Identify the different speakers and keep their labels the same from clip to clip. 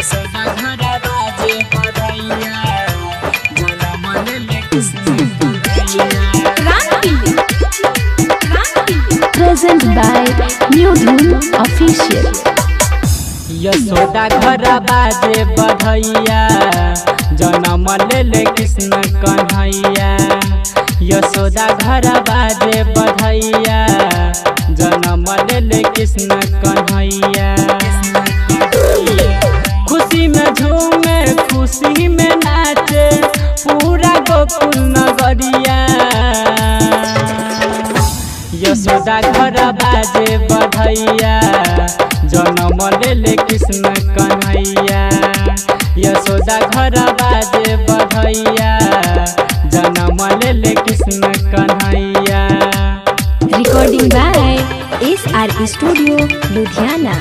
Speaker 1: यशोदा घर बाजे बधैया जन्म लेले Krishna Kanhaiya.
Speaker 2: Present by New Dhun Official।
Speaker 1: Yashoda घर बाजे बधैया जन्म लेले कृष्ण कन्हैया। यशोदा घर बाजे बधैया जन्म लेले कृष्ण कन्हैया। खुशी में झूमे खुशी में नाचे पूरा गोकुल नगरिया। यशोदा घर बाजे बधैया जन्म लेले कृष्ण कन्हैया। यशोदा घर बाजे बधैया जन्म लेले Krishna Kanhaiya.
Speaker 2: Recording by SR Studio, Ludhiana।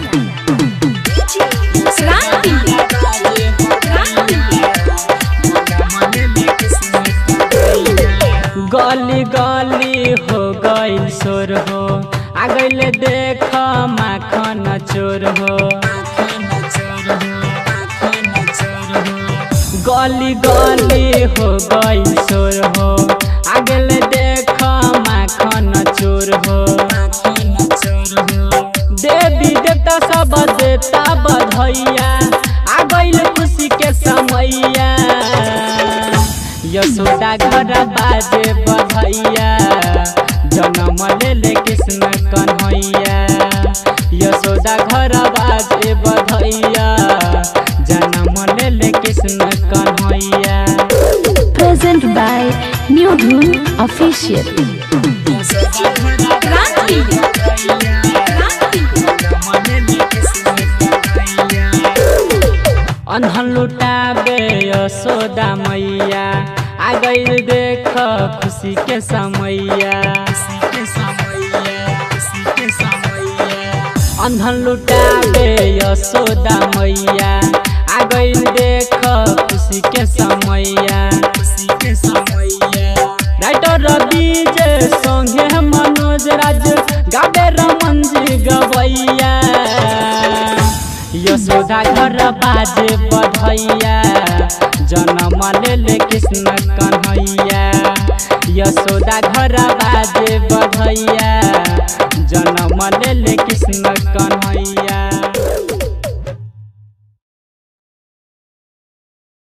Speaker 1: गली गली हो गइल शोर हो आ गइल देख माखन चोर हो। गली गली हो गइल शोर हो आ गइल देख माखन चोर हो। देवी देवता सब देता बधैया आ गइल खुशी के समैया। यशोदा घर बाजे बधैया जन्म लेले कृष्ण कन्हैया। यशोदा घर बाजे बधैया जन्म लेले Krishna Kanhaiya.
Speaker 2: Present by New Dhun Official।
Speaker 1: अन्हन लुटाबे Yashoda मैया आ गइल देख खुशी के समैया। अन्हन लुटाबे यशोदा मैया आ गइल देख खुशी के समैया। राइटर रवि जे संगे मनोज राज गाबे रमन जी गवैया। यशोदा घर बाजे बधैया जन्म लेले कृष्ण कन्हैया। यशोदा घर बाजे बधैया जन्म लेले कृष्ण कन्हैया।